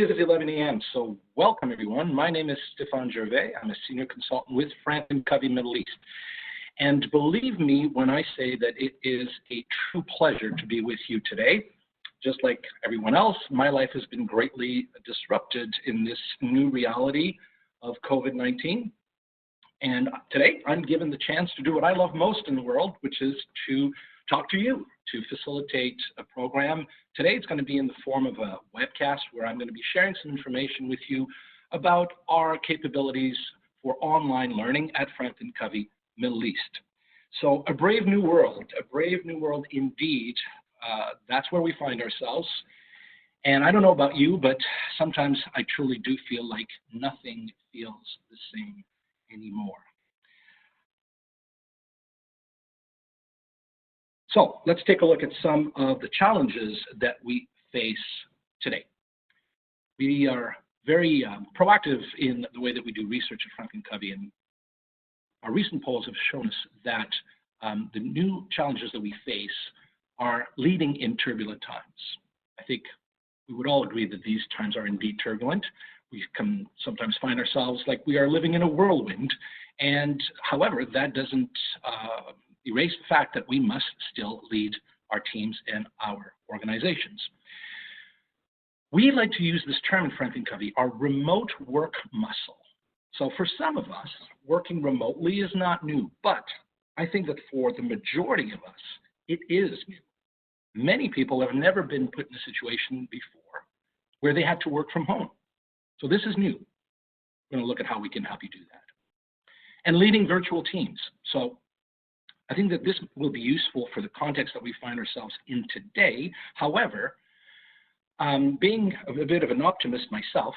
It is 11 a.m., so welcome everyone. My name is Stefan Gervais. I'm a senior consultant with Franklin Covey Middle East. And believe me when I say that it is a true pleasure to be with you today. Just like everyone else, my life has been greatly disrupted in this new reality of COVID-19. And today I'm given the chance to do what I love most in the world, which is to talk to you, to facilitate a program. Today it's going to be in the form of a webcast where I'm going to be sharing some information with you about our capabilities for online learning at Franklin Covey Middle East. So a brave new world indeed. That's where we find ourselves. And I don't know about you, but sometimes I truly do feel like nothing feels the same anymore. So let's take a look at some of the challenges that we face today. We are very proactive in the way that we do research at Franklin Covey, and our recent polls have shown us that the new challenges that we face are leading in turbulent times. I think we would all agree that these times are indeed turbulent. We can sometimes find ourselves like we are living in a whirlwind, and however, that doesn't erase the fact that we must still lead our teams and our organizations. We like to use this term in Franklin Covey, our remote work muscle. So for some of us, working remotely is not new, but I think that for the majority of us, it is new. Many people have never been put in a situation before where they had to work from home. So this is new. We're going to look at how we can help you do that. And leading virtual teams. So I think that this will be useful for the context that we find ourselves in today. However, being a bit of an optimist myself,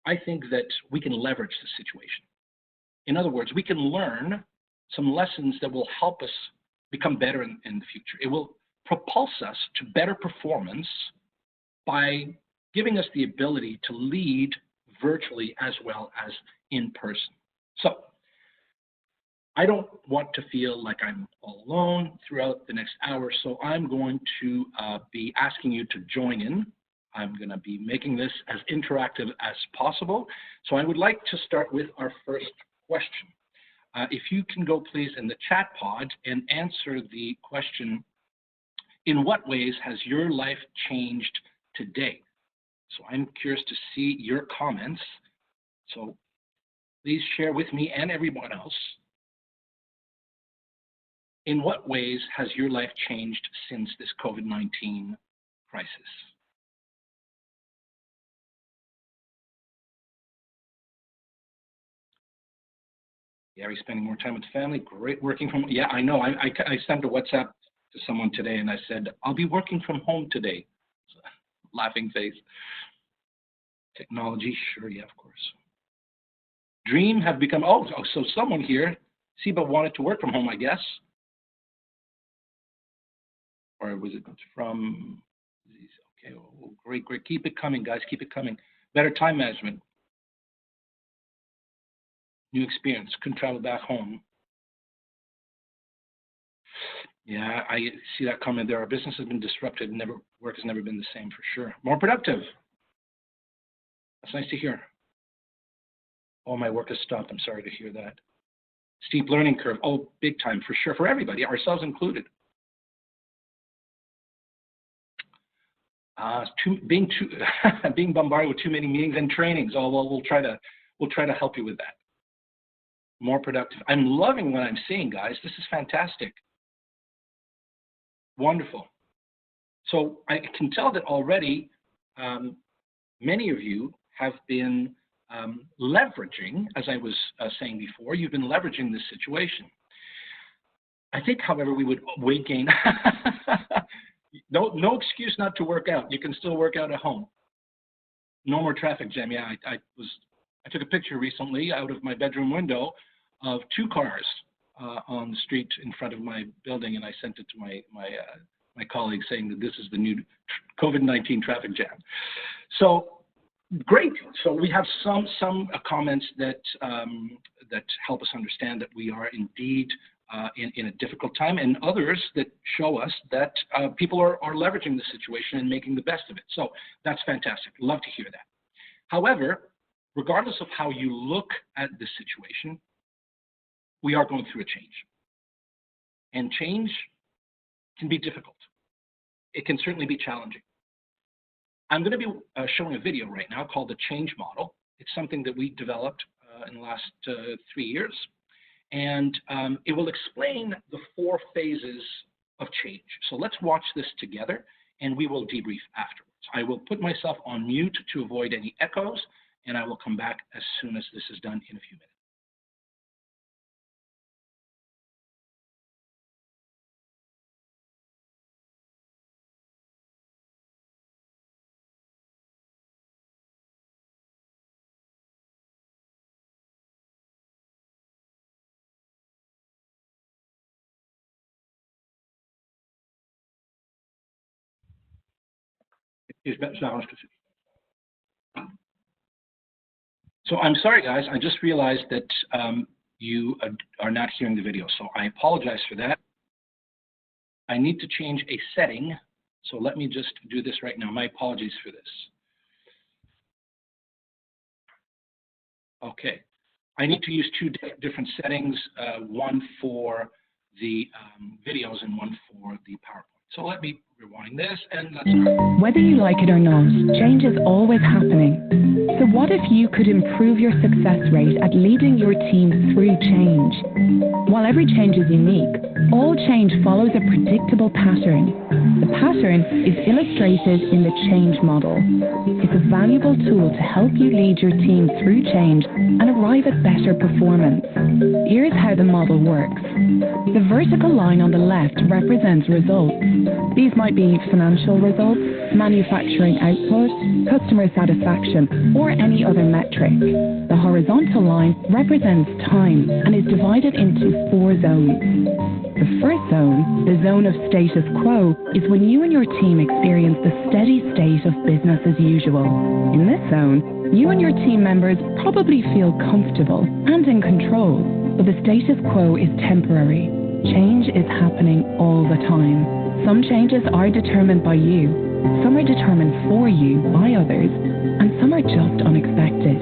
I think that we can leverage the situation. In other words, we can learn some lessons that will help us become better in the future. It will propulse us to better performance by giving us the ability to lead virtually as well as in person. So I don't want to feel like I'm all alone throughout the next hour, so I'm going to be asking you to join in. I'm going to be making this as interactive as possible. So I would like to start with our first question. If you can go please in the chat pod and answer the question, in what ways has your life changed today? So I'm curious to see your comments. So please share with me and everyone else. In what ways has your life changed since this COVID-19 crisis? Gary's spending more time with family, great working from, yeah, I know. I sent a WhatsApp to someone today and I said, I'll be working from home today. So, laughing face. Technology, sure, yeah, of course. Dream have become, so someone here, Siba wanted to work from home, I guess. Or was it from, okay, well, great, keep it coming, guys, keep it coming. Better time management. New experience, couldn't travel back home. Yeah, I see that comment there. Our business has been disrupted, work has never been the same for sure. More productive. That's nice to hear. Oh, my work has stopped, I'm sorry to hear that. Steep learning curve, oh, big time for sure, for everybody, ourselves included. Being bombarded with too many meetings and trainings. Oh, well, we'll try to help you with that. More productive. I'm loving what I'm seeing, guys. This is fantastic. Wonderful. So I can tell that already many of you have been leveraging, as I was saying before, you've been leveraging this situation. I think, however, we would weight gain. No excuse not to work out. You can still work out at home. No more traffic jam. Yeah, I took a picture recently out of my bedroom window of two cars on the street in front of my building, and I sent it to my colleagues saying that this is the new COVID-19 traffic jam. So great. So we have some comments that help us understand that we are indeed in a difficult time, and others that show us that people are leveraging the situation and making the best of it. So that's fantastic. Love to hear that. However, regardless of how you look at this situation, we are going through a change. And change can be difficult. It can certainly be challenging. I'm going to be showing a video right now called the change model. It's something that we developed in the last 3 years. And it will explain the 4 phases of change. So let's watch this together and we will debrief afterwards. I will put myself on mute to avoid any echoes, and I will come back as soon as this is done in a few minutes. So I'm sorry, guys. I just realized that you are not hearing the video, so I apologize for that. I need to change a setting, so let me just do this right now. My apologies for this. Okay, I need to use 2 different settings, one for the videos and one for the PowerPoint. So let me rewind this and let's start. Whether you like it or not, change is always happening. So what if you could improve your success rate at leading your team through change? While every change is unique, all change follows a predictable pattern. The pattern is illustrated in the change model. It's a valuable tool to help you lead your team through change and arrive at better performance. Here's how the model works. The vertical line on the left represents results. These might be financial results, manufacturing output, customer satisfaction, or any other metric. The horizontal line represents time and is divided into 4 zones. The first zone, the zone of status quo, is when you and your team experience the steady state of business as usual. In this zone, you and your team members probably feel comfortable and in control, but the status quo is temporary. Change is happening all the time. Some changes are determined by you, some are determined for you by others, and some are just unexpected.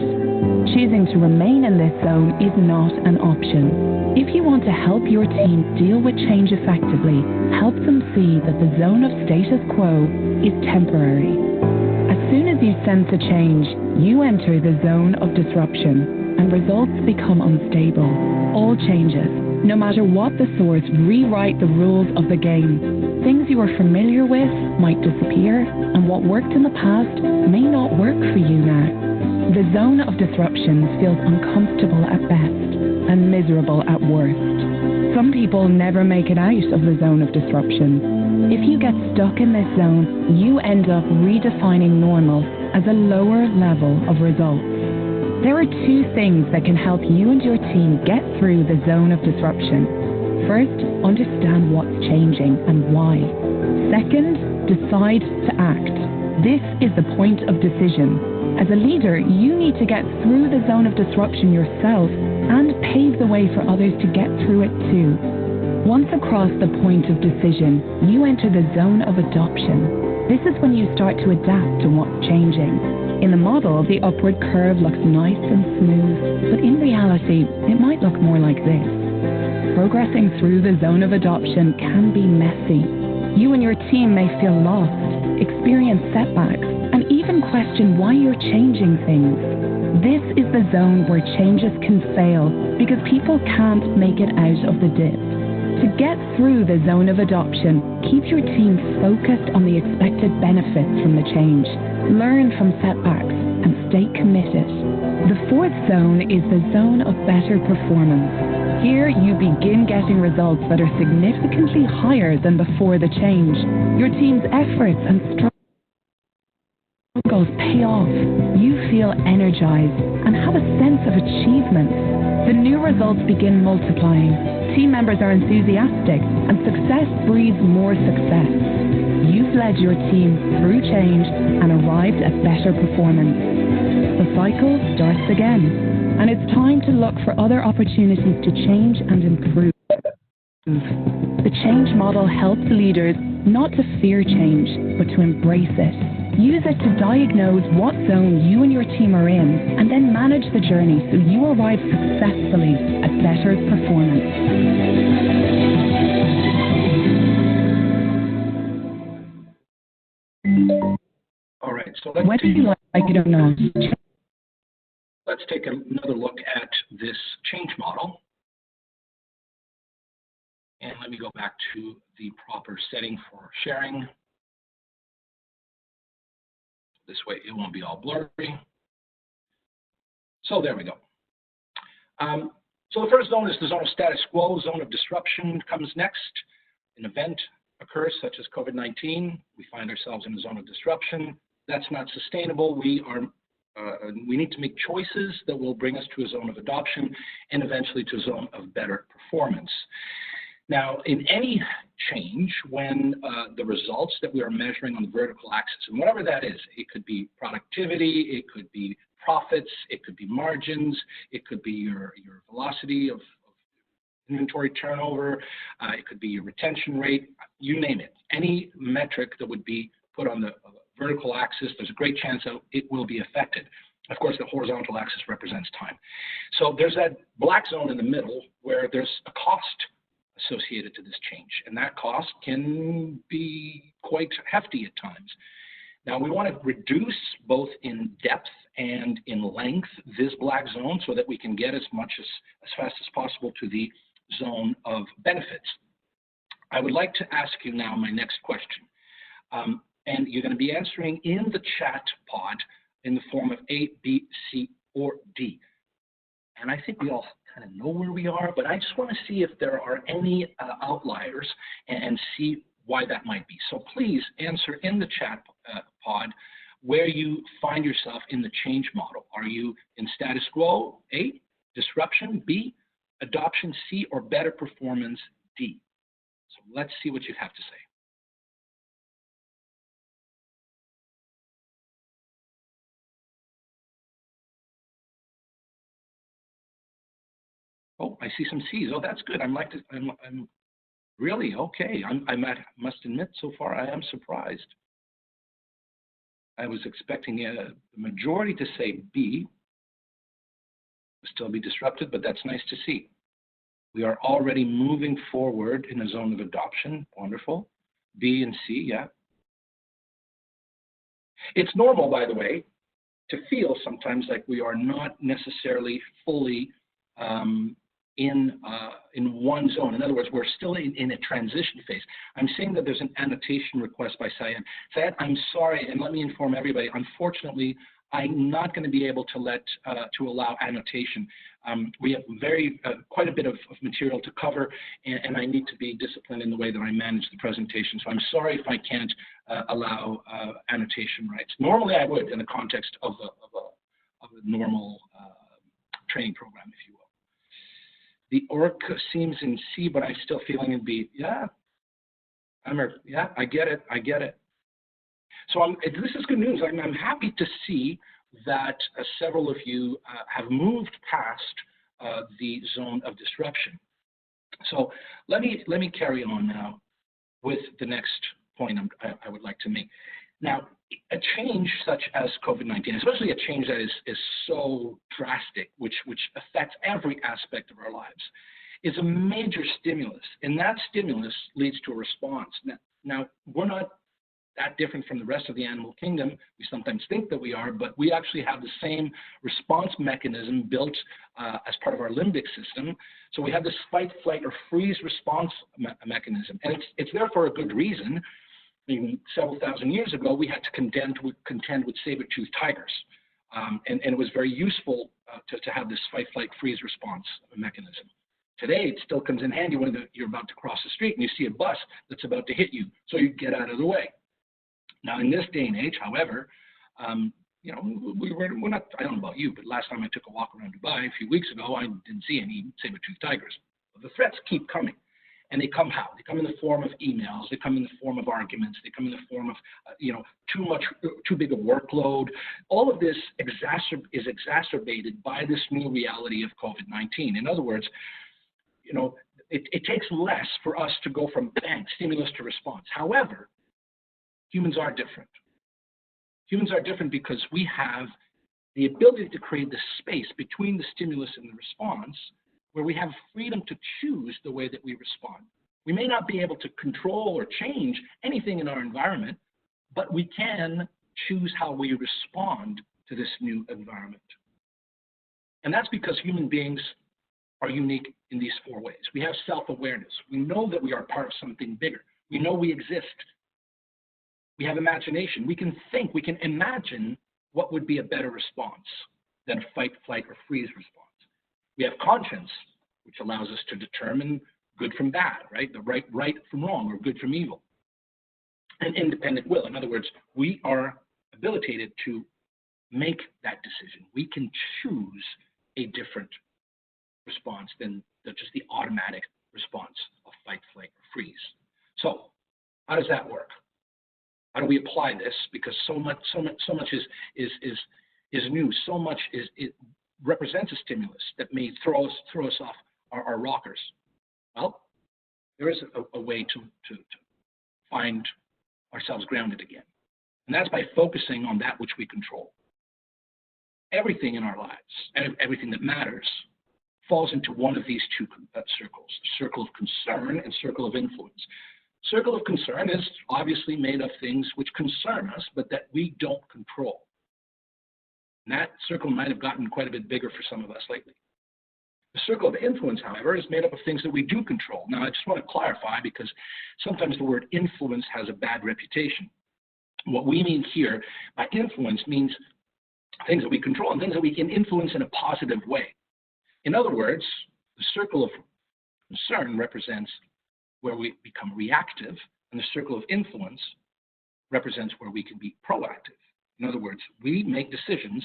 Choosing to remain in this zone is not an option. If you want to help your team deal with change effectively, help them see that the zone of status quo is temporary. As soon as you sense a change, you enter the zone of disruption, and results become unstable. All changes, no matter what the source, rewrite the rules of the game. Things you are familiar with might disappear, and what worked in the past may not work for you now. The zone of disruption feels uncomfortable at best and miserable at worst. Some people never make it out of the zone of disruption. If you get stuck in this zone, you end up redefining normal as a lower level of results. There are 2 things that can help you and your team get through the zone of disruption. First, understand what's changing and why. Second, decide to act. This is the point of decision. As a leader, you need to get through the zone of disruption yourself and pave the way for others to get through it too. Once across the point of decision, you enter the zone of adoption. This is when you start to adapt to what's changing. In the model, the upward curve looks nice and smooth, but in reality, it might look more like this. Progressing through the zone of adoption can be messy. You and your team may feel lost, experience setbacks, and even question why you're changing things. This is the zone where changes can fail because people can't make it out of the dip. To get through the zone of adoption, keep your team focused on the expected benefits from the change. Learn from setbacks and stay committed. The 4th zone is the zone of better performance. Here you begin getting results that are significantly higher than before the change. Your team's efforts and struggles pay off. You feel energized and have a sense of achievement. The new results begin multiplying. Team members are enthusiastic and success breeds more success. You've led your team through change and arrived at better performance. The cycle starts again, and it's time to look for other opportunities to change and improve. The change model helps leaders not to fear change, but to embrace it. Use it to diagnose what zone you and your team are in, and then manage the journey so you arrive successfully at better performance. All right, so whether you like it or not. Let's take another look at this change model. And let me go back to the proper setting for sharing. This way it won't be all blurry. So there we go. So the first zone is the zone of status quo. Zone of disruption comes next. An event occurs such as COVID-19. We find ourselves in a zone of disruption. That's not sustainable. We need to make choices that will bring us to a zone of adoption and eventually to a zone of better performance. Now, in any change, when the results that we are measuring on the vertical axis, and whatever that is, it could be productivity, it could be profits, it could be margins, it could be your velocity of inventory turnover, it could be your retention rate, you name it. Any metric that would be put on the vertical axis, there's a great chance that it will be affected. Of course, the horizontal axis represents time. So there's that black zone in the middle where there's a cost associated to this change, and that cost can be quite hefty at times. Now, we want to reduce both in depth and in length this black zone so that we can get as fast as possible to the zone of benefits. I would like to ask you now my next question. And you're going to be answering in the chat pod in the form of A, B, C, or D. And I think we all kind of know where we are, but I just want to see if there are any outliers and see why that might be. So please answer in the chat pod where you find yourself in the change model. Are you in status quo, A, disruption, B, adoption, C, or better performance, D? So let's see what you have to say. Oh, I see some C's. Oh, that's good. I'm really okay. I must admit, so far I am surprised. I was expecting the majority to say B, still be disrupted, but that's nice to see. We are already moving forward in a zone of adoption. Wonderful. B and C, yeah. It's normal, by the way, to feel sometimes like we are not necessarily fully in one zone. In other words, we're still in a transition phase. I'm saying that there's an annotation request by Syed. Syed, I'm sorry, and let me inform everybody, unfortunately, I'm not going to be able to allow annotation. We have quite a bit of material to cover, and I need to be disciplined in the way that I manage the presentation. So I'm sorry if I can't allow annotation rights. Normally I would in the context of a normal training program, if you will. The orc seems in C, but I'm still feeling in B. Yeah, yeah, I get it. So this is good news. I'm happy to see that several of you have moved past the zone of disruption. So let me carry on now with the next point I would like to make. Now, a change such as COVID-19, especially a change that is so drastic, which affects every aspect of our lives, is a major stimulus, and that stimulus leads to a response. Now we're not that different from the rest of the animal kingdom. We sometimes think that we are, but we actually have the same response mechanism built as part of our limbic system. So we have this fight, flight, or freeze response mechanism, and it's there for a good reason. Even several thousand years ago, we had to contend with saber-toothed tigers, and it was very useful to have this fight, flight, freeze response mechanism. Today, it still comes in handy when you're about to cross the street and you see a bus that's about to hit you, so you get out of the way. Now, in this day and age, however, you know, we're not, I don't know about you, but last time I took a walk around Dubai a few weeks ago, I didn't see any saber-toothed tigers. But the threats keep coming. And they come how? They come in the form of emails. They come in the form of arguments. They come in the form of, too big a workload. All of this is exacerbated by this new reality of COVID-19. In other words, you know, it takes less for us to go from bang, stimulus to response. However, humans are different. Humans are different because we have the ability to create the space between the stimulus and the response where we have freedom to choose the way that we respond. We may not be able to control or change anything in our environment, but we can choose how we respond to this new environment. And that's because human beings are unique in these four ways. We have self-awareness. We know that we are part of something bigger. We know we exist. We have imagination. We can think, we can imagine what would be a better response than a fight, flight, or freeze response. We have conscience, which allows us to determine good from bad, right? The right from wrong, or good from evil. And independent will. In other words, we are habilitated to make that decision. We can choose a different response than just the automatic response of fight, flight, or freeze. So how does that work? How do we apply this? Because so much is new. So much it represents a stimulus that may throw us off our rockers. Well, there is a way to find ourselves grounded again, and that's by focusing on that which we control. Everything in our lives, everything that matters, falls into one of these two circles: circle of concern and circle of influence. Circle of concern is obviously made of things which concern us, but that we don't control. And that circle might have gotten quite a bit bigger for some of us lately. The circle of influence, however, is made up of things that we do control. Now, I just want to clarify, because sometimes the word influence has a bad reputation. What we mean here by influence means things that we control and things that we can influence in a positive way. In other words, the circle of concern represents where we become reactive, and the circle of influence represents where we can be proactive. In other words, we make decisions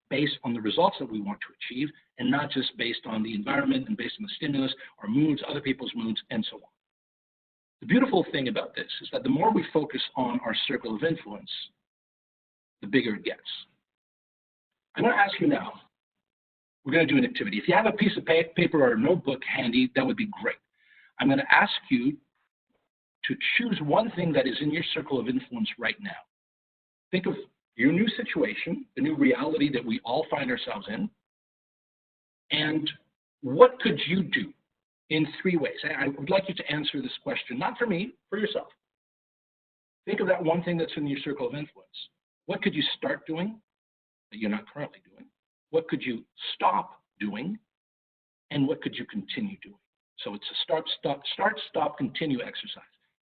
based on the results that we want to achieve, and not just based on the environment and based on the stimulus, our moods, other people's moods, and so on. The beautiful thing about this is that the more we focus on our circle of influence, the bigger it gets. I'm going to ask you now, we're going to do an activity. If you have a piece of paper or a notebook handy, that would be great. I'm going to ask you to choose one thing that is in your circle of influence right now. Think of your new situation, the new reality that we all find ourselves in, and what could you do in 3 ways? I would like you to answer this question, not for me, for yourself. Think of that one thing that's in your circle of influence. What could you start doing that you're not currently doing? What could you stop doing? And what could you continue doing? So it's a start, stop, continue exercise.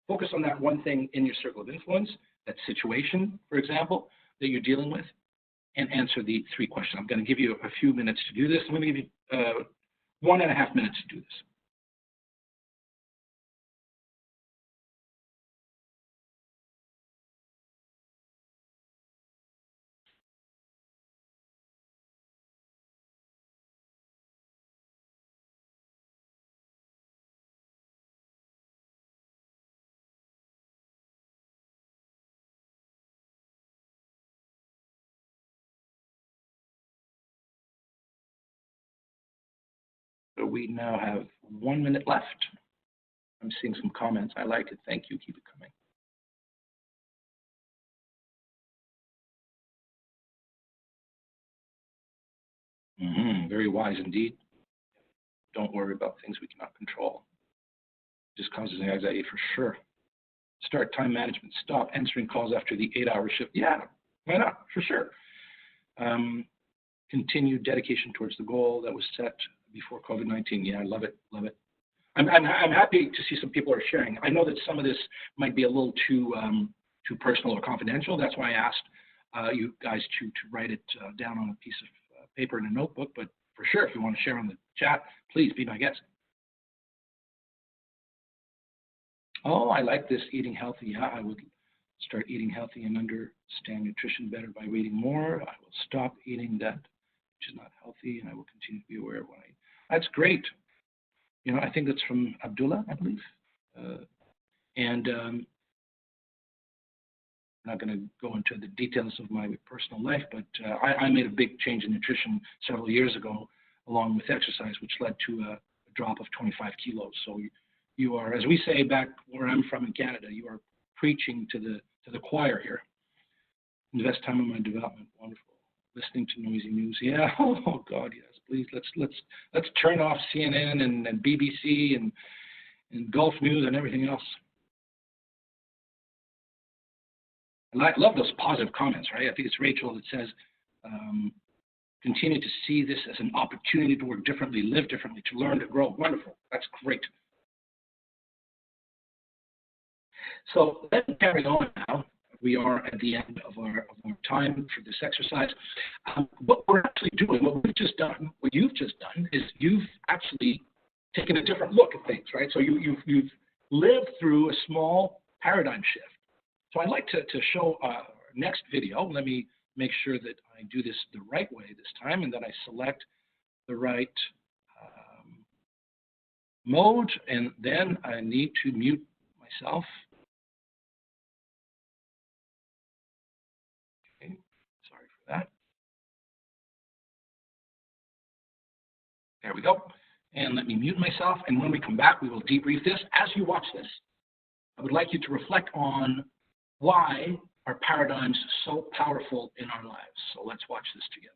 Focus on that one thing in your circle of influence, that situation, for example, that you're dealing with, and answer the 3 questions. I'm going to give you a few minutes to do this. I'm going to give you 1.5 minutes to do this. So we now have 1 minute left. I'm seeing some comments. I like it. Thank you. Keep it coming. Very wise indeed. Don't worry about things we cannot control. It just causes anxiety for sure. Start time management. Stop answering calls after the 8-hour shift. Yeah, why not? For sure. Continue dedication towards the goal that was set before COVID-19. Yeah, I love it. Love it. I'm happy to see some people are sharing. I know that some of this might be a little too personal or confidential. That's why I asked you guys to write it down on a piece of paper in a notebook. But for sure, if you want to share on the chat, please be my guest. Oh, I like this, eating healthy. Yeah, I would start eating healthy and understand nutrition better by reading more. I will stop eating that which is not healthy, and I will continue to be aware of what I eat. That's great. You know, I think that's from Abdullah, I believe. I'm not going to go into the details of my personal life, but I made a big change in nutrition several years ago, along with exercise, which led to a drop of 25 kilos. So you are, as we say back where I'm from in Canada, you are preaching to the choir here. Invest time in my development. Wonderful. Listening to noisy news. Yeah. Oh God, yes. Please let's turn off CNN and BBC and Gulf News and everything else. I love those positive comments, right? I think it's Rachel that says, continue to see this as an opportunity to work differently, live differently, to learn, to grow. Wonderful. That's great. So let's carry on now. We are at the end of our time for this exercise. What we're actually doing, what we've just done, what you've just done, is you've actually taken a different look at things, right? So you've lived through a small paradigm shift. So I'd like to show our next video. Let me make sure that I do this the right way this time and that I select the right mode, and then I need to mute myself. Okay, sorry for that. There we go. And let me mute myself, and when we come back, we will debrief this. As you watch this, I would like you to reflect on why are paradigms so powerful in our lives. So let's watch this together.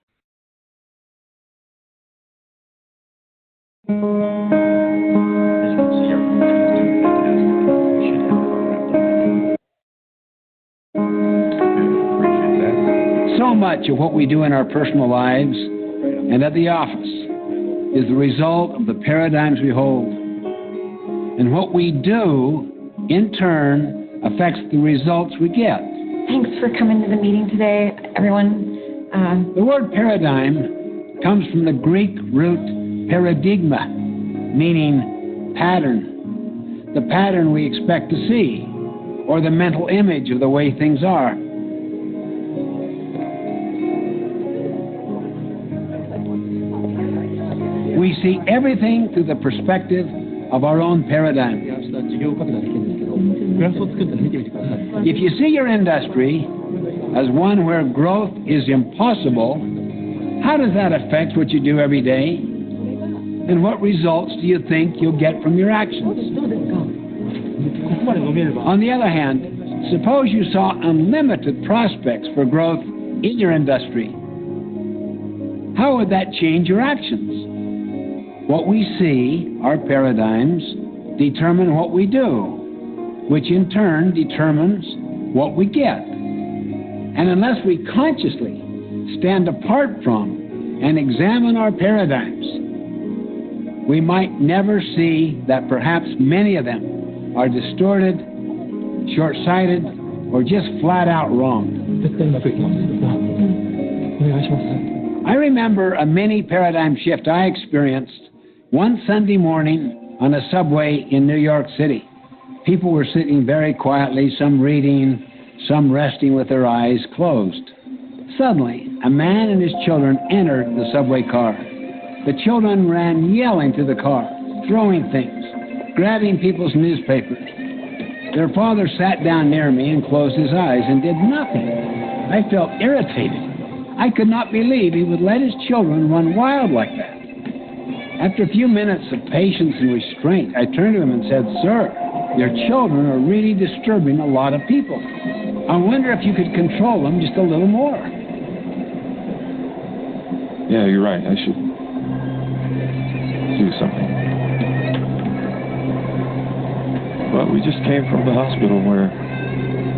So much of what we do in our personal lives and at the office is the result of the paradigms we hold. And what we do, in turn, affects the results we get. Thanks for coming to the meeting today, everyone. The word paradigm comes from the Greek root paradigma, meaning pattern, the pattern we expect to see, or the mental image of the way things are. We see everything through the perspective of our own paradigm. If you see your industry as one where growth is impossible, how does that affect what you do every day? And what results do you think you'll get from your actions? On the other hand, suppose you saw unlimited prospects for growth in your industry. How would that change your actions? What we see, our paradigms, determine what we do, which in turn determines what we get. And unless we consciously stand apart from and examine our paradigms, we might never see that perhaps many of them are distorted, short-sighted, or just flat out wrong. I remember a mini paradigm shift I experienced one Sunday morning on a subway in New York City. People were sitting very quietly, some reading, some resting with their eyes closed. Suddenly, a man and his children entered the subway car. The children ran yelling to the car, throwing things, grabbing people's newspapers. Their father sat down near me and closed his eyes and did nothing. I felt irritated. I could not believe he would let his children run wild like that. After a few minutes of patience and restraint, I turned to him and said, "Sir, your children are really disturbing a lot of people. I wonder if you could control them just a little more." Yeah, you're right. I should do something. Well, we just came from the hospital where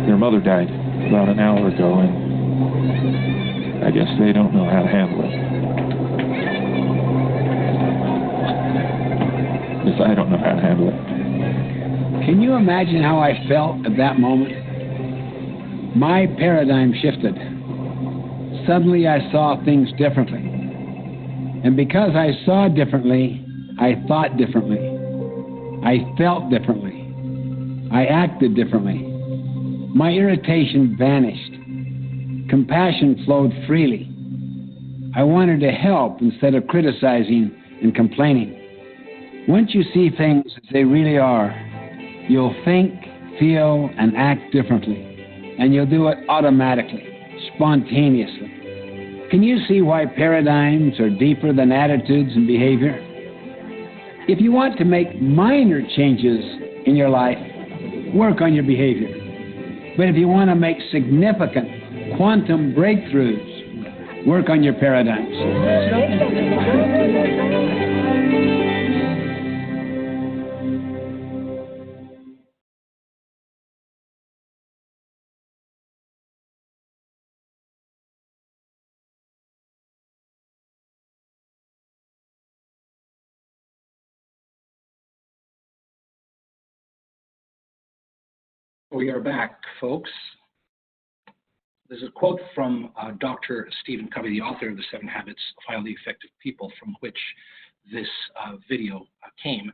your mother died about an hour ago, and I guess they don't know how to handle it. Because I don't know how to handle it. Can you imagine how I felt at that moment? My paradigm shifted. Suddenly I saw things differently. And because I saw differently, I thought differently. I felt differently. I acted differently. My irritation vanished. Compassion flowed freely. I wanted to help instead of criticizing and complaining. Once you see things as they really are, you'll think, feel, and act differently. And you'll do it automatically, spontaneously. Can you see why paradigms are deeper than attitudes and behavior? If you want to make minor changes in your life, work on your behavior. But if you want to make significant, quantum breakthroughs. Work on your paradigms. We are back, folks. There's a quote from Dr. Stephen Covey, the author of The 7 Habits of Highly Effective People, from which this video came.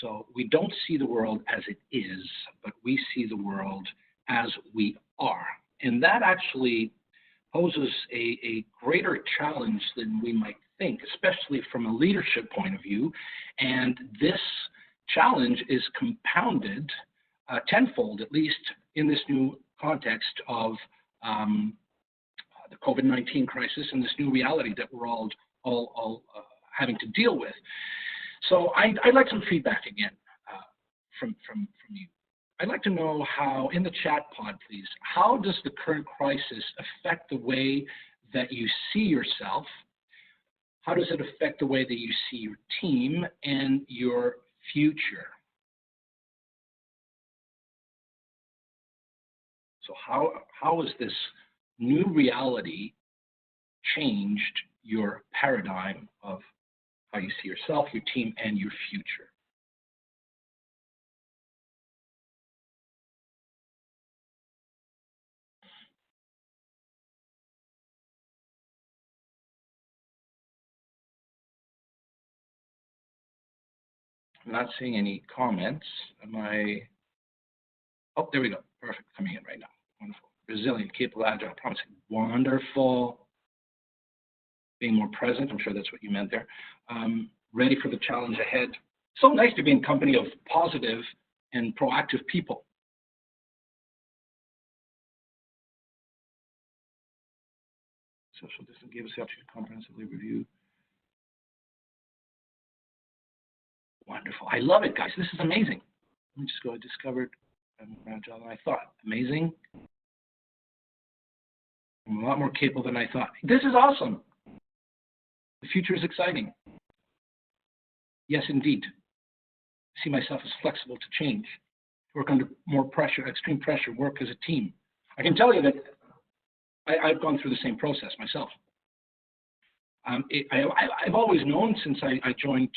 So we don't see the world as it is, but we see the world as we are. And that actually poses a greater challenge than we might think, especially from a leadership point of view. And this challenge is compounded tenfold, at least in this new context of the COVID-19 crisis and this new reality that we're all having to deal with. So I'd like some feedback again from you. I'd like to know how, in the chat pod, please, how does the current crisis affect the way that you see yourself? How does it affect the way that you see your team and your future? So how has this new reality changed your paradigm of how you see yourself, your team, and your future? I'm not seeing any comments. Oh, there we go. Perfect. Coming in right now. Wonderful. Resilient, capable, agile, promising. Wonderful. Being more present. I'm sure that's what you meant there. Ready for the challenge ahead. So nice to be in company of positive and proactive people. Social distance gave us the opportunity to comprehensively review. Wonderful. I love it, guys. This is amazing. Let me just go. I discovered I'm more agile than I thought. Amazing. I'm a lot more capable than I thought. This is awesome. The future is exciting. Yes, indeed. I see myself as flexible to change, work under more pressure, extreme pressure, work as a team. I can tell you that I've gone through the same process myself. I've always known since I joined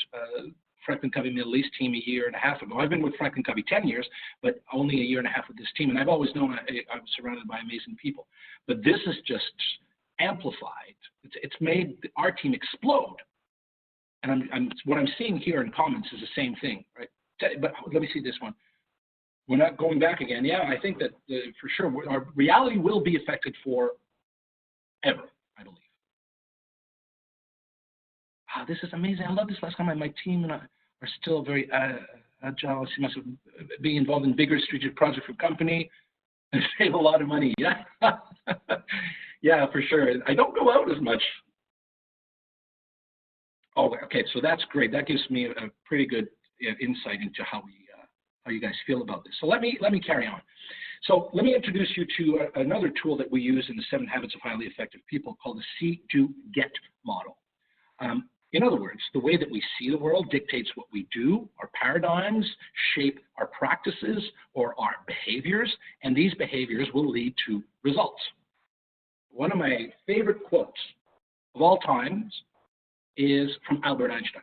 Franklin Covey Middle East team a year and a half ago. I've been with Franklin Covey 10 years, but only a year and a half with this team. And I've always known I'm surrounded by amazing people. But this is just amplified. It's made our team explode. And what I'm seeing here in comments is the same thing, right? But let me see this one. We're not going back again. Yeah, I think that for sure our reality will be affected forever, I believe. Wow, this is amazing. I love this. Last time my team and I are still very agile. I see myself being involved in bigger strategic projects for company and save a lot of money. Yeah, yeah, for sure. I don't go out as much. Oh, okay. So that's great. That gives me a pretty good insight into how you guys feel about this. So let me carry on. So let me introduce you to another tool that we use in the 7 Habits of Highly Effective People called the See, Do, Get model. In other words, the way that we see the world dictates what we do. Our paradigms shape our practices or our behaviors, and these behaviors will lead to results. One of my favorite quotes of all times is from Albert Einstein.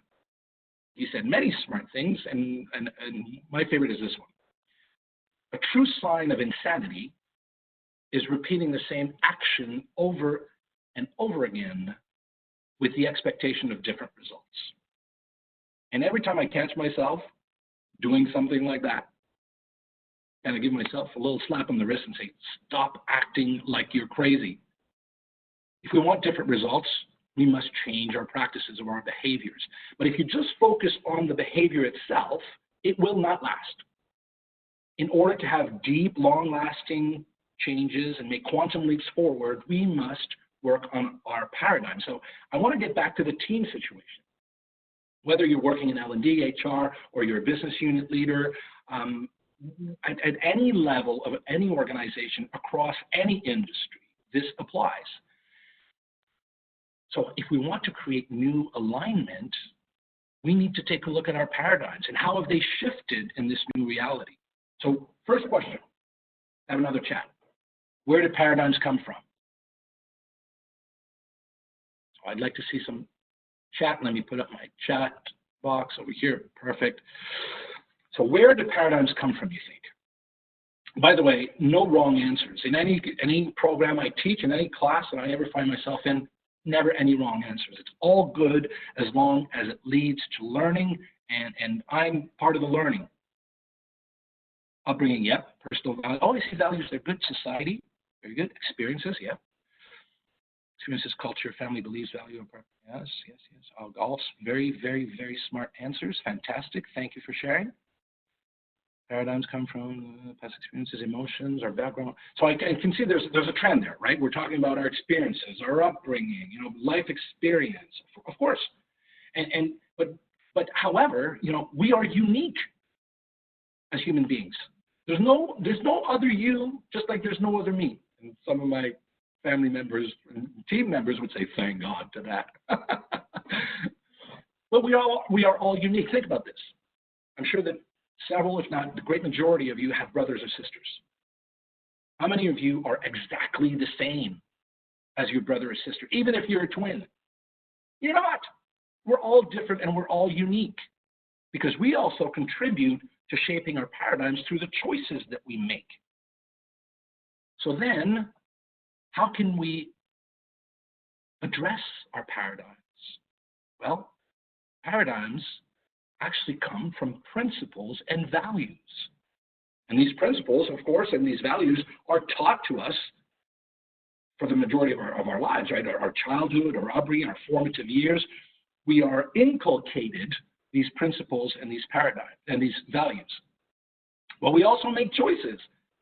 He said many smart things, and my favorite is this one. A true sign of insanity is repeating the same action over and over again with the expectation of different results. And every time I catch myself doing something like that, and I give myself a little slap on the wrist and say, stop acting like you're crazy. If we want different results, we must change our practices or our behaviors. But if you just focus on the behavior itself, it will not last. In order to have deep, long-lasting changes and make quantum leaps forward, we must work on our paradigm. So I want to get back to the team situation. Whether you're working in L&D, HR, or you're a business unit leader, at any level of any organization across any industry, this applies. So if we want to create new alignment, we need to take a look at our paradigms and how have they shifted in this new reality. So first question, have another chat. Where do paradigms come from? So I'd like to see some chat. Let me put up my chat box over here. Perfect. So where do paradigms come from, you think? By the way, no wrong answers. In any program I teach, in any class that I ever find myself in, never any wrong answers. It's all good as long as it leads to learning, and I'm part of the learning. Upbringing, yep. Personal values. Always see values. They're good. Society, very good. Experiences, yep. Experiences, culture, family, beliefs, value, and purpose. Yes, yes, yes. All very, very, very smart answers. Fantastic. Thank you for sharing. Paradigms come from past experiences, emotions, our background. So I can see there's a trend there, right? We're talking about our experiences, our upbringing, life experience, of course. But however, we are unique as human beings. There's no other you, just like there's no other me. And some of my family members and team members would say, "Thank God to that." But we are all unique. Think about this. I'm sure that several, if not the great majority of you, have brothers or sisters. How many of you are exactly the same as your brother or sister, even if you're a twin? You're not. We're all different and we're all unique because we also contribute to shaping our paradigms through the choices that we make. So then, how can we address our paradigms? Well, paradigms actually come from principles and values. And these principles, of course, and these values are taught to us for the majority of our lives, right? Our childhood, our upbringing, our formative years. We are inculcated these principles and these paradigms and these values. But we also make choices.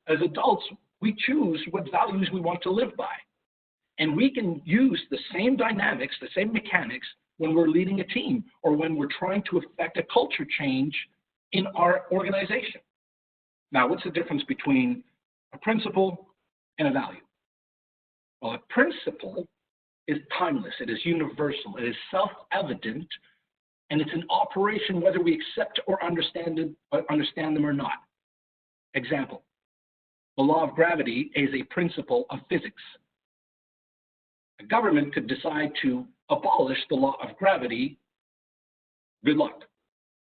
As adults, we choose what values we want to live by. And we can use the same dynamics, the same mechanics when we're leading a team or when we're trying to affect a culture change in our organization. Now, what's the difference between a principle and a value? Well, a principle is timeless. It is universal. It is self-evident, and it's an operation whether we accept or understand them or not. Example, the law of gravity is a principle of physics. A government could decide to abolish the law of gravity. Good luck.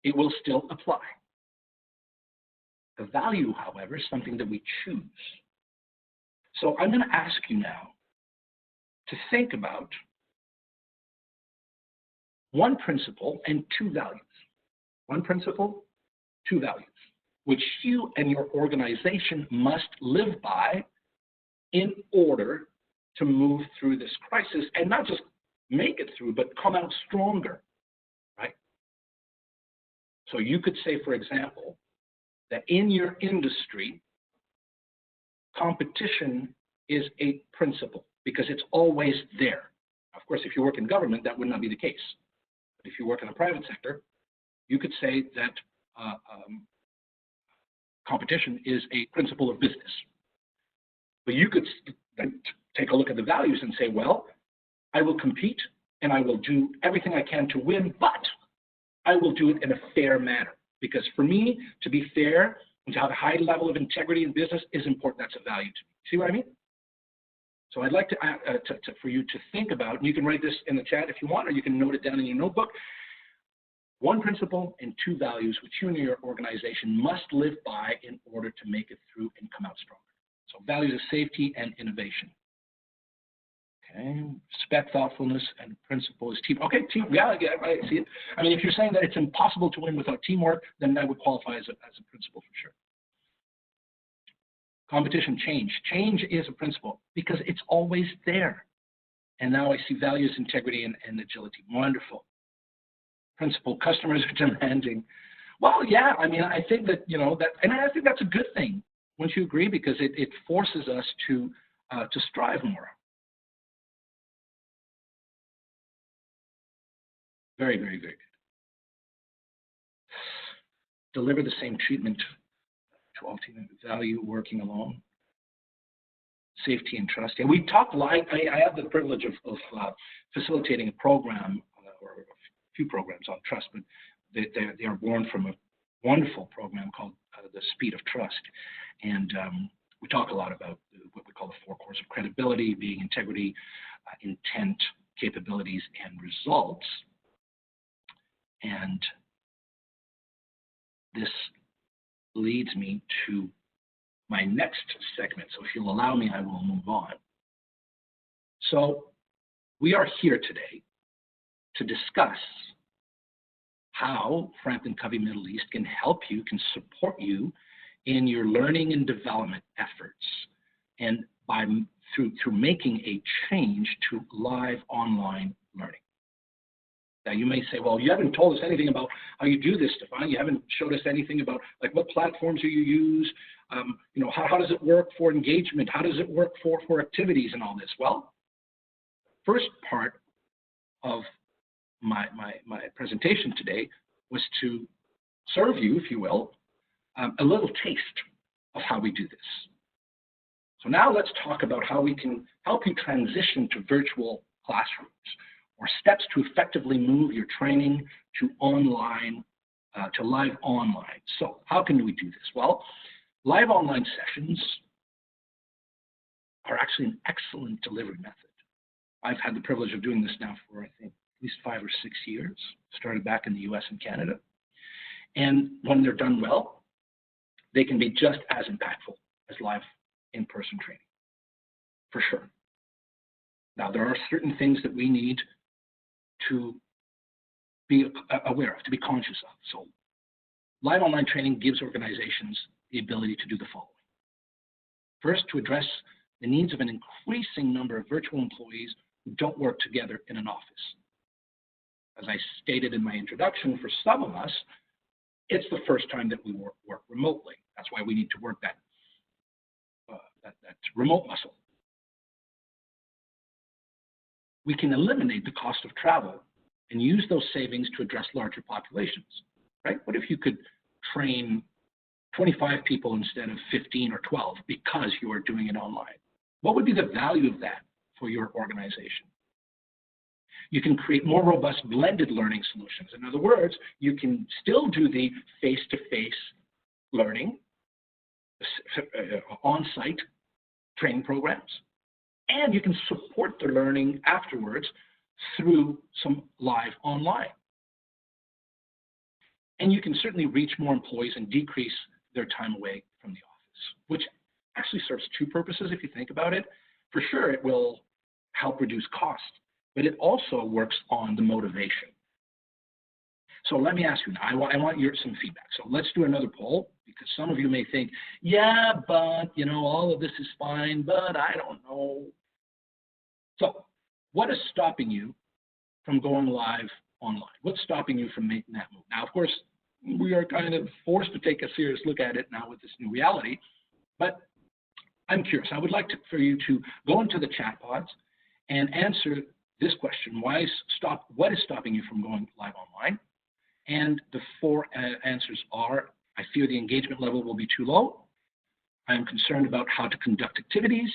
It will still apply. The value, however, is something that we choose. So I'm going to ask you now to think about one principle and two values. One principle, two values, which you and your organization must live by in order to move through this crisis and not just make it through, but come out stronger, right? So you could say, for example, that in your industry, competition is a principle because it's always there. Of course, if you work in government, that would not be the case. But if you work in the private sector, you could say that competition is a principle of business. But you could then take a look at the values and say, well, I will compete and I will do everything I can to win, but I will do it in a fair manner. Because for me, to be fair and to have a high level of integrity in business is important. That's a value to me. See what I mean? So I'd like to for you to think about, and you can write this in the chat if you want, or you can note it down in your notebook, one principle and two values which you and your organization must live by in order to make it through and come out stronger. So values of safety and innovation. Okay, respect, thoughtfulness, and principle is team. Okay, team. Yeah, I see it. I mean, if you're saying that it's impossible to win without teamwork, then that would qualify as a principle for sure. Competition, change. Change is a principle because it's always there. And now I see values, integrity, and agility. Wonderful. Principle, customers are demanding. Well, yeah, I mean, I think that, that, and I think that's a good thing. Wouldn't you agree? Because it forces us to strive more. Very, very, very good. Deliver the same treatment to all team value working alone. safety and trust. And we talk live. I have the privilege of facilitating a program or a few programs on trust, but they are born from a wonderful program called the Speed of Trust. And we talk a lot about what we call the 4 cores of credibility, being integrity, intent, capabilities, and results. And this leads me to my next segment. So if you'll allow me, I will move on. So we are here today to discuss how Franklin Covey Middle East can help you, can support you in your learning and development efforts, and through making a change to live online learning. Now you may say, well, you haven't told us anything about how you do this, Stefan. You haven't showed us anything about like what platforms do you use? How does it work for engagement? How does it work for activities and all this? Well, first part of my presentation today was to serve you, if you will, a little taste of how we do this. So now let's talk about how we can help you transition to virtual classrooms, or steps to effectively move your training to online, to live online. So how can we do this? Well, live online sessions are actually an excellent delivery method. I've had the privilege of doing this now for, I think, at least 5 or 6 years, started back in the US and Canada. And when they're done well, they can be just as impactful as live in-person training, for sure. Now, there are certain things that we need to be aware of, to be conscious of. So live online training gives organizations the ability to do the following. First, to address the needs of an increasing number of virtual employees who don't work together in an office. As I stated in my introduction, for some of us, it's the first time that we work remotely. That's why we need to work that remote muscle. We can eliminate the cost of travel and use those savings to address larger populations, right? What if you could train 25 people instead of 15 or 12 because you are doing it online? What would be the value of that for your organization? You can create more robust blended learning solutions. In other words, you can still do the face-to-face learning, on-site training programs, and you can support the learning afterwards through some live online. And you can certainly reach more employees and decrease their time away from the office, which actually serves 2 purposes if you think about it. For sure, it will help reduce cost, but it also works on the motivation. So let me ask you now, I want some feedback. So let's do another poll, because some of you may think, yeah, but, all of this is fine, but I don't know. So what is stopping you from going live online? What's stopping you from making that move? Now, of course, we are kind of forced to take a serious look at it now with this new reality, but I'm curious. I would like for you to go into the chat pods and answer this question. What is stopping you from going live online? And the 4 answers are: I fear the engagement level will be too low. I am concerned about how to conduct activities.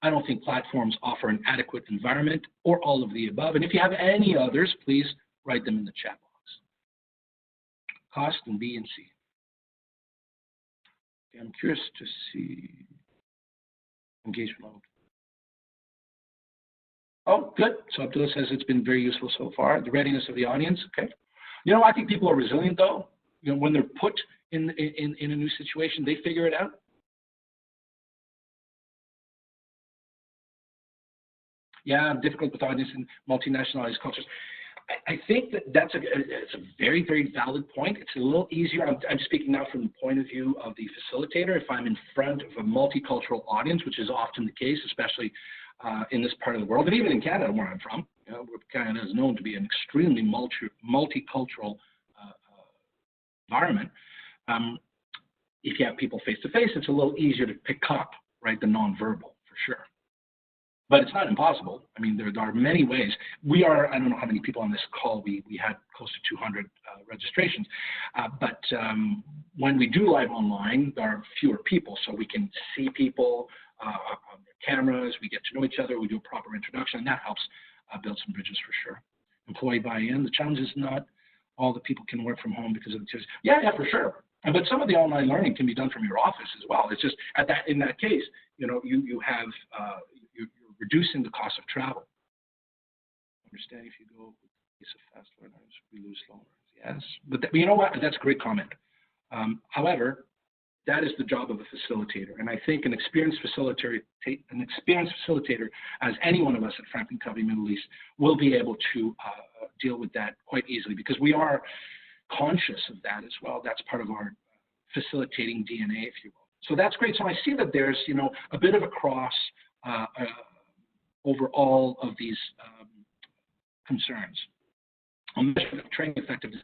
I don't think platforms offer an adequate environment, or all of the above. And if you have any others, please write them in the chat box. Cost and B and C. Okay, I'm curious to see engagement level. Oh, good. So Abdullah says it's been very useful so far. The readiness of the audience. Okay. I think people are resilient though. When they're put in a new situation, they figure it out. Yeah, difficult with audience and multinationalized cultures. I think that's it's a very, very valid point. It's a little easier. I'm speaking now from the point of view of the facilitator. If I'm in front of a multicultural audience, which is often the case, especially in this part of the world, and even in Canada, where I'm from, Canada is known to be an extremely multicultural environment. If you have people face-to-face, it's a little easier to pick up, right, the nonverbal, for sure. But it's not impossible. I mean, there are many ways. I don't know how many people on this call, we had close to 200 registrations. But when we do live online, there are fewer people, so we can see people on their cameras, we get to know each other, we do a proper introduction, and that helps build some bridges for sure. Employee buy-in. The challenge is not all the people can work from home because of the teachers. Yeah, for sure. But some of the online learning can be done from your office as well. It's just in that case, you have you're reducing the cost of travel. Understand if you go with a piece of fast learners, we lose slow learners. Yes, but you know what? That's a great comment. However, that is the job of a facilitator, and I think an experienced facilitator, as any one of us at Franklin Covey Middle East, will be able to deal with that quite easily because we are conscious of that as well. That's part of our facilitating DNA, if you will. So that's great. So I see that there's a bit of a cross over all of these concerns. On measure of training effectiveness,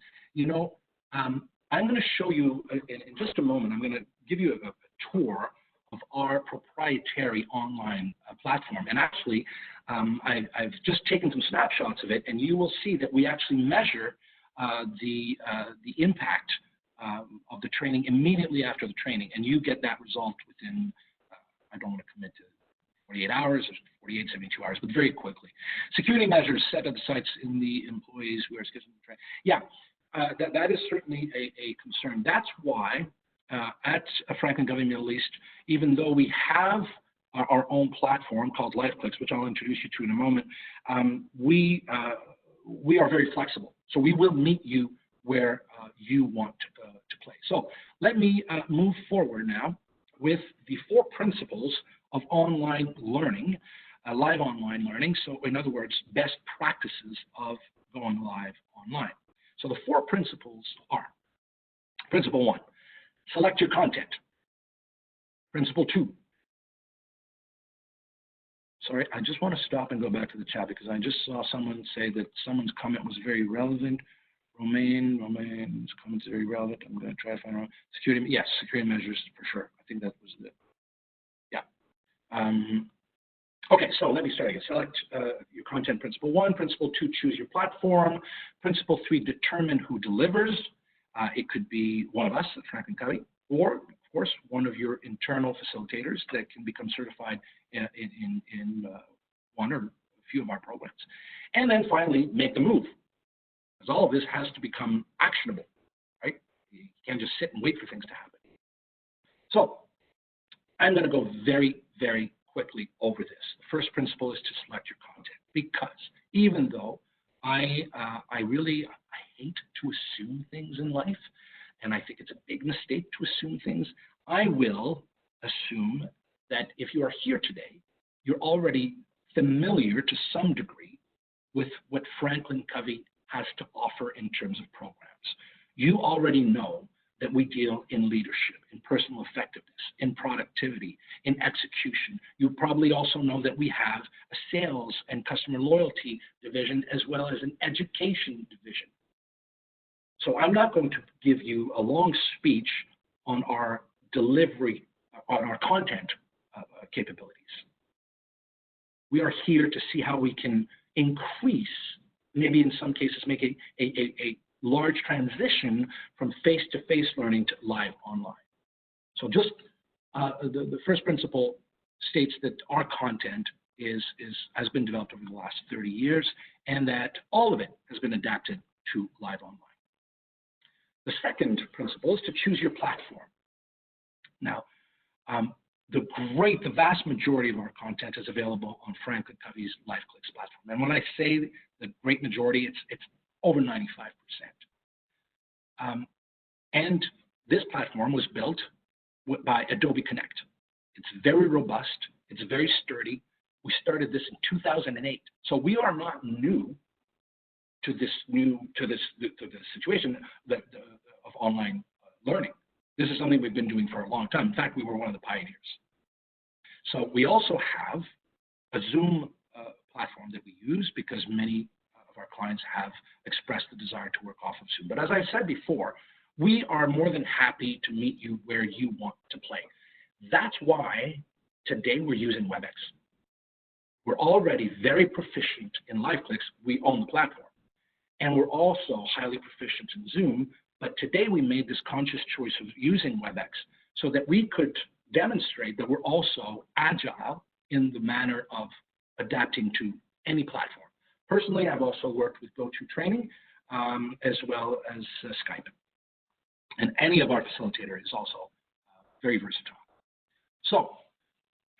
I'm going to show you in just a moment. I'm going to give you a tour of our proprietary online platform. And actually, I've just taken some snapshots of it, and you will see that we actually measure the impact of the training immediately after the training, and you get that result within, I don't want to commit to 48 hours or 48, 72 hours, but very quickly. Security measures set at the sites in the employees who are scheduled to train. Yeah. That is certainly a concern. That's why at Franklin Covey Middle East, even though we have our own platform called LifeClicks, which I'll introduce you to in a moment, we are very flexible. So we will meet you where you want to play. So let me move forward now with the 4 principles of online learning, live online learning. So in other words, best practices of going live online. So the 4 principles are: Principle 1, select your content. Principle 2. Sorry, I just want to stop and go back to the chat because I just saw someone say that someone's comment was very relevant. Romain's comment is very relevant. I'm going to try to find out. Security, yes, security measures for sure. I think that was it. Yeah. Okay, so let me start again. Select your content. Principle 1. Principle 2, choose your platform. Principle 3, determine who delivers. It could be one of us at Franklin Covey, or, of course, one of your internal facilitators that can become certified in one or a few of our programs. And then finally, make the move, because all of this has to become actionable, right? You can't just sit and wait for things to happen. So I'm going to go very, very quickly over this. The first principle is to select your content, because even though I hate to assume things in life, and I think it's a big mistake to assume things, I will assume that if you are here today, you're already familiar to some degree with what Franklin Covey has to offer in terms of programs. You already know that we deal in leadership, in personal effectiveness, in productivity, in execution. You probably also know that we have a sales and customer loyalty division as well as an education division. So I'm not going to give you a long speech on our delivery, on our content capabilities. We are here to see how we can increase, maybe in some cases make a large transition from face-to-face learning to live online. So just the first principle states that our content has been developed over the last 30 years, and that all of it has been adapted to live online. The second principle is to choose your platform. Now, the vast majority of our content is available on Franklin Covey's LifeClicks platform. And when I say the great majority, it's over 95%. And this platform was built by Adobe Connect. It's very robust. It's very sturdy. We started this in 2008. So we are not new to this situation of online learning. This is something we've been doing for a long time. In fact, we were one of the pioneers. So we also have a Zoom platform that we use because many of our clients have expressed the desire to work off of Zoom. But as I said before, we are more than happy to meet you where you want to play. That's why today we're using WebEx. We're already very proficient in LifeClicks. We own the platform. And we're also highly proficient in Zoom. But today we made this conscious choice of using WebEx so that we could demonstrate that we're also agile in the manner of adapting to any platform. Personally, I've also worked with GoToTraining as well as Skype. And any of our facilitators is also very versatile. So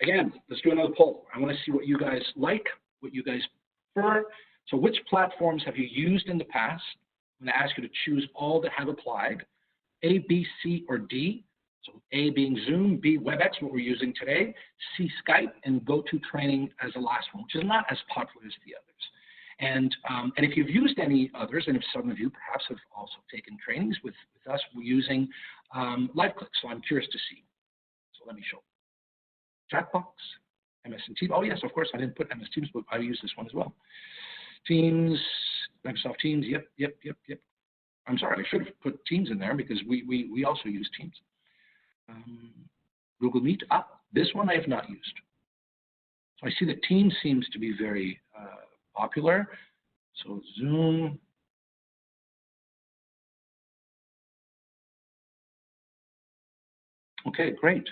again, let's do another poll. I want to see what you guys like, what you guys prefer. So which platforms have you used in the past? I'm going to ask you to choose all that have applied, A, B, C, or D. So A being Zoom, B, WebEx, what we're using today, C, Skype, and GoToTraining as the last one, which is not as popular as the others. And if you've used any others, and if some of you perhaps have also taken trainings with us, we're using LiveClick. So I'm curious to see. So let me show. Chatbox, MS Teams. Oh yes, of course, I didn't put MS Teams, but I use this one as well. Teams, Microsoft Teams, yep. I'm sorry, I should have put Teams in there because we also use Teams. Google Meet, this one I have not used. So I see that Teams seems to be very popular. So Zoom. Okay, great.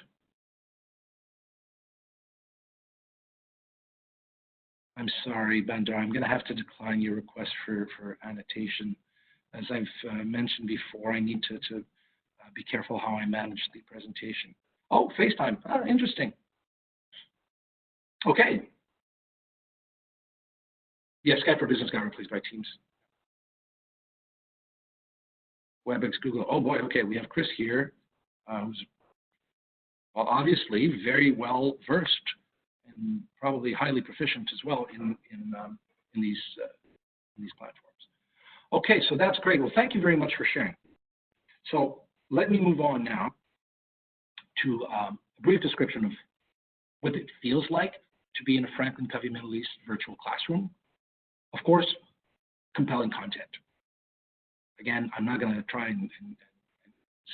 I'm sorry, Bandar, I'm going to have to decline your request for annotation. As I've mentioned before, I need to be careful how I manage the presentation. Oh, FaceTime, interesting. Okay. Yeah, Skype for Business got replaced by Teams. WebEx, Google, oh boy, okay, we have Chris here, who's well, obviously very well versed and probably highly proficient as well in these platforms. Okay, so that's great. Well, thank you very much for sharing. So let me move on now to a brief description of what it feels like to be in a Franklin Covey Middle East virtual classroom. Of course, compelling content. Again, I'm not going to try and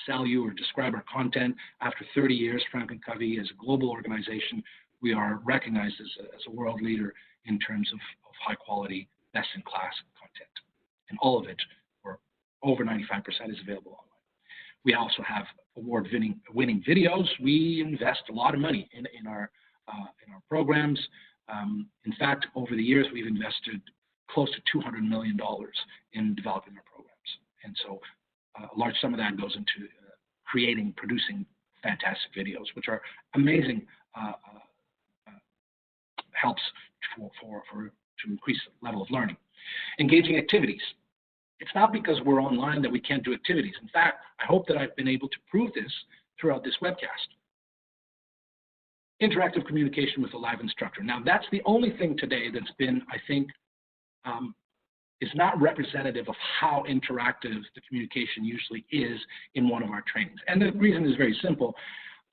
sell you or describe our content. After 30 years, Franklin Covey is a global organization. We are recognized as a world leader in terms of high quality, best-in-class content. And all of it, or over 95%, is available online. We also have award-winning videos. We invest a lot of money in our programs. In fact, over the years, we've invested close to $200 million in developing our programs. And so a large sum of that goes into producing fantastic videos, which are amazing helps to increase the level of learning. Engaging activities. It's not because we're online that we can't do activities. In fact, I hope that I've been able to prove this throughout this webcast. Interactive communication with a live instructor. Now, that's the only thing today that's been, I think, is not representative of how interactive the communication usually is in one of our trainings. And the reason is very simple.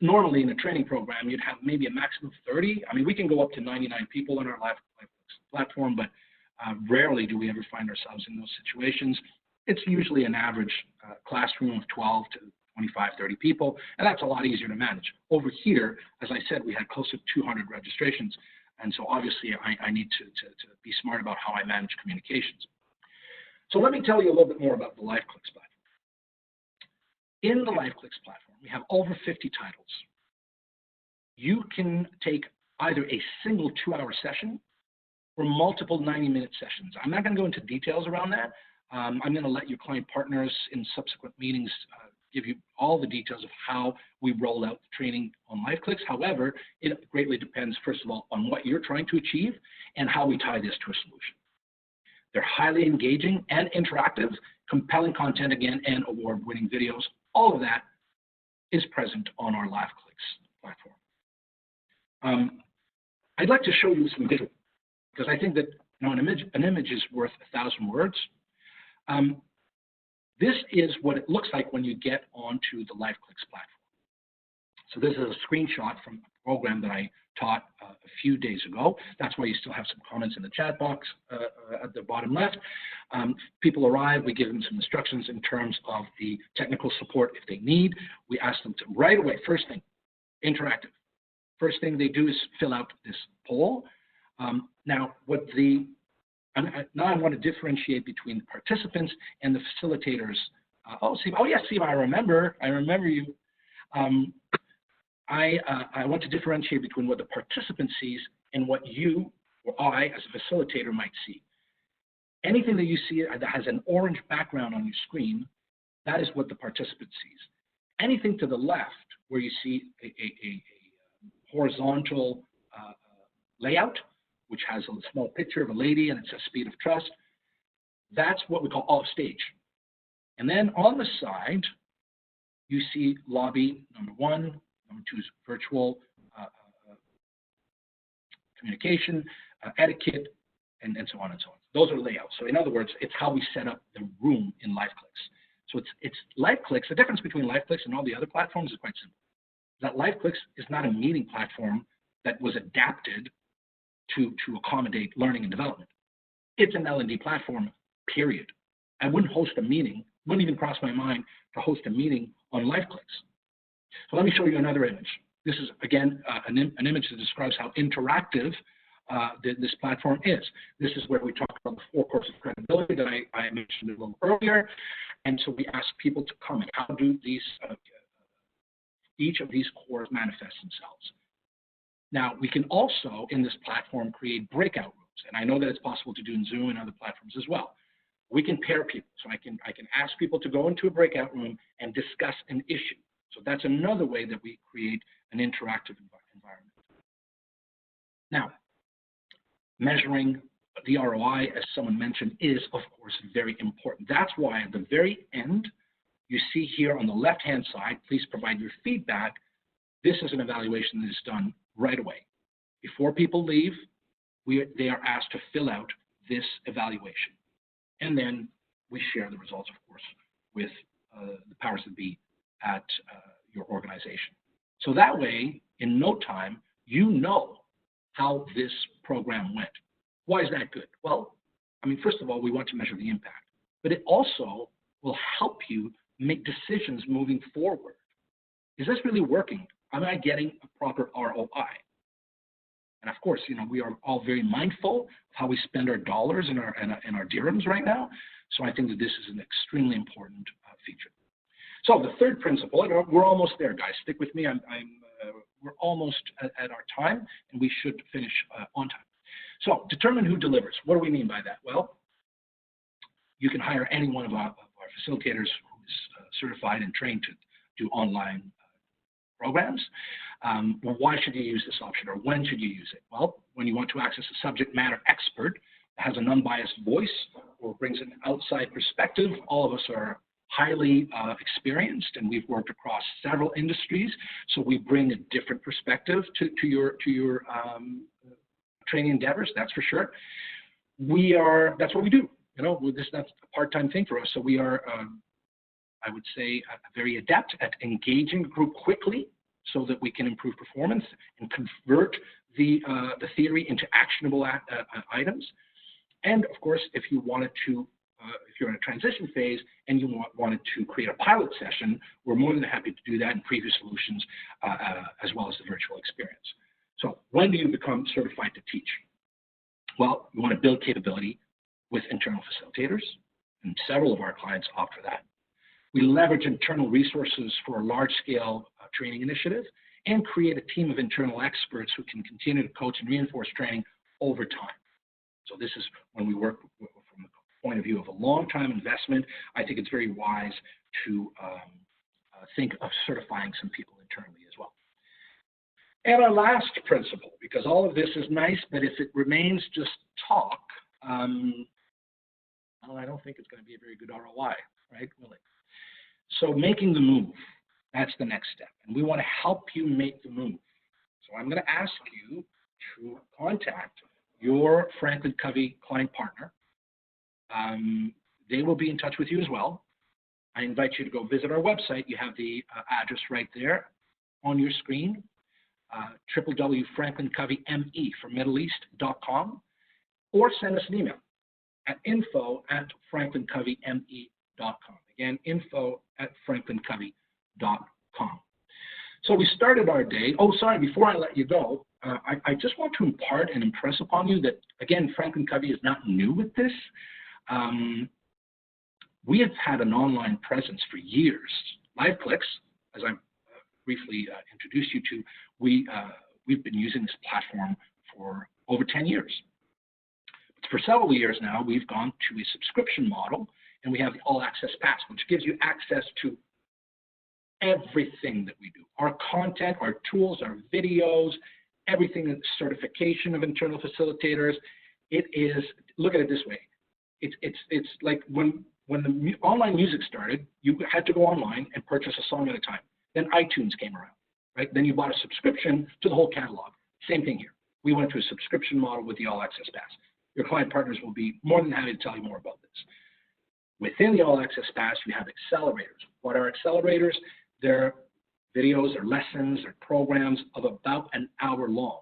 Normally in a training program, you'd have maybe a maximum of 30. I mean, we can go up to 99 people on our live platform, but rarely do we ever find ourselves in those situations. It's usually an average classroom of 12 to 25, 30 people, and that's a lot easier to manage. Over here, as I said, we had close to 200 registrations, and so obviously I need to be smart about how I manage communications. So let me tell you a little bit more about the LiveClicks platform. In the LiveClicks platform, we have over 50 titles. You can take either a single 2-hour session or multiple 90-minute sessions. I'm not going to go into details around that. I'm going to let your client partners in subsequent meetings give you all the details of how we roll out the training on LiveClicks. However, it greatly depends, first of all, on what you're trying to achieve and how we tie this to a solution. They're highly engaging and interactive, compelling content again, and award-winning videos. All of that is present on our LiveClicks platform. I'd like to show you some visual, because I think that an image is worth 1,000 words. This is what it looks like when you get onto the LiveClicks platform. So this is a screenshot from a program that I taught a few days ago. That's why you still have some comments in the chat box at the bottom left. People arrive, we give them some instructions in terms of the technical support if they need. We ask them to right away, first thing, interactive. First thing they do is fill out this poll. Now I want to differentiate between the participants and the facilitators. Oh, Steve, oh yes, Steve, I remember you. I want to differentiate between what the participant sees and what you or I, as a facilitator, might see. Anything that you see that has an orange background on your screen, that is what the participant sees. Anything to the left, where you see a horizontal layout, which has a small picture of a lady and it says speed of trust, that's what we call off stage. And then on the side, you see lobby number 1, number 2 is virtual communication, etiquette, and so on and so on. Those are layouts. So in other words, it's how we set up the room in LiveClicks. So it's LiveClicks. The difference between LiveClicks and all the other platforms is quite simple. That LiveClicks is not a meeting platform that was adapted to accommodate learning and development. It's an L&D platform, period. I wouldn't host a meeting, wouldn't even cross my mind to host a meeting on LiveClicks. So let me show you another image. This is, again, an image that describes how interactive this platform is. This is where we talk about the 4 cores of credibility that I mentioned a little earlier. And so we ask people to comment. How do these each of these cores manifest themselves? Now, we can also, in this platform, create breakout rooms. And I know that it's possible to do in Zoom and other platforms as well. We can pair people. So I can ask people to go into a breakout room and discuss an issue. So that's another way that we create an interactive environment. Now, measuring the ROI, as someone mentioned, is, of course, very important. That's why at the very end, you see here on the left-hand side, please provide your feedback. This is an evaluation that is done right away. Before people leave, they are asked to fill out this evaluation. And then we share the results, of course, with the powers that be at your organization. So that way, in no time, you know how this program went. Why is that good? Well, I mean, first of all, we want to measure the impact, but it also will help you make decisions moving forward. Is this really working? Am I getting a proper ROI? And of course, you know, we are all very mindful of how we spend our dollars and our dirhams right now. So I think that this is an extremely important feature. So the third principle, and we're almost there, guys. Stick with me. We're almost at our time, and we should finish on time. So determine who delivers. What do we mean by that? Well, you can hire any one of our facilitators who is certified and trained to do online programs. Well, why should you use this option, or when should you use it? Well, when you want to access a subject matter expert that has an unbiased voice or brings an outside perspective. All of us are highly experienced, and we've worked across several industries, so we bring a different perspective to your training endeavors. That's for sure. That's what we do. You know, that's a part-time thing for us. So we are, I would say, very adept at engaging the group quickly, so that we can improve performance and convert the theory into actionable items. And of course, if you wanted to, if you're in a transition phase and you wanted to create a pilot session, we're more than happy to do that in previous solutions, as well as the virtual experience. So when do you become certified to teach? Well, we want to build capability with internal facilitators, and several of our clients opt for that. We leverage internal resources for a large-scale training initiative and create a team of internal experts who can continue to coach and reinforce training over time. So this is when we work from the point of view of a long-time investment. I think it's very wise to think of certifying some people internally as well. And our last principle, because all of this is nice, but if it remains just talk, well, I don't think it's going to be a very good ROI, right, Willie? So making the move, that's the next step. And we want to help you make the move. So I'm going to ask you to contact your Franklin Covey client partner. They will be in touch with you as well. I invite you to go visit our website. You have the address right there on your screen, www.franklincoveyme for Middle East.com, or send us an email at info@franklincoveyme.com. Again, info@franklincovey.com. So we started our day. Oh, sorry, before I let you go, I just want to impart and impress upon you that, again, Franklin Covey is not new with this. We have had an online presence for years. LiveClicks, as I briefly introduce you to, we've been using this platform for over 10 years. For several years now, we've gone to a subscription model, and we have the All Access Pass, which gives you access to everything that we do. Our content, our tools, our videos, everything, certification of internal facilitators. It is, look at it this way. It's like when the online music started, you had to go online and purchase a song at a time. Then iTunes came around, right? Then you bought a subscription to the whole catalog. Same thing here. We went to a subscription model with the All Access Pass. Your client partners will be more than happy to tell you more about this. Within the All Access Pass, you have accelerators. What are accelerators? They're videos or lessons or programs of about an hour long.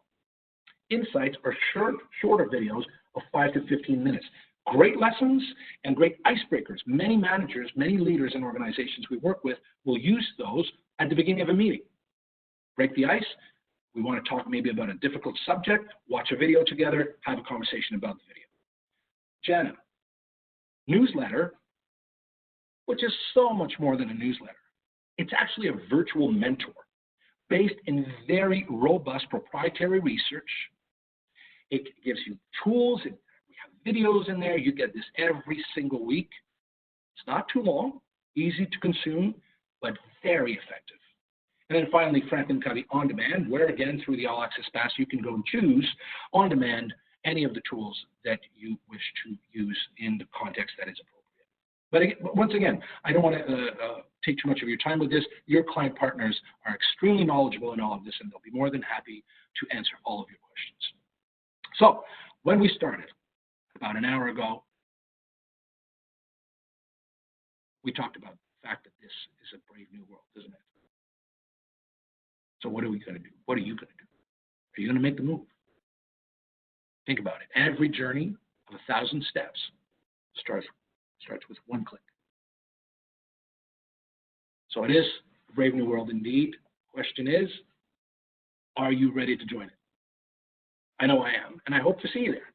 Insights are shorter videos of 5 to 15 minutes. Great lessons and great icebreakers. Many managers, many leaders in organizations we work with will use those at the beginning of a meeting. Break the ice. We want to talk maybe about a difficult subject, watch a video together, have a conversation about the video. Jana, newsletter, which is so much more than a newsletter. It's actually a virtual mentor based in very robust proprietary research. It gives you tools. We have videos in there. You get this every single week. It's not too long, easy to consume, but very effective. And then finally, Franklin Covey On Demand, where again, through the All Access Pass, you can go and choose on demand any of the tools that you wish to use in the context that is appropriate. But once again, I don't want to take too much of your time with this. Your client partners are extremely knowledgeable in all of this, and they'll be more than happy to answer all of your questions. So when we started, about an hour ago, we talked about the fact that this is a brave new world, isn't it? So what are we going to do? What are you going to do? Are you going to make the move? Think about it. Every journey of 1,000 steps starts with one click. So it is a brave new world indeed. Question is, are you ready to join it? I know I am, and I hope to see you there.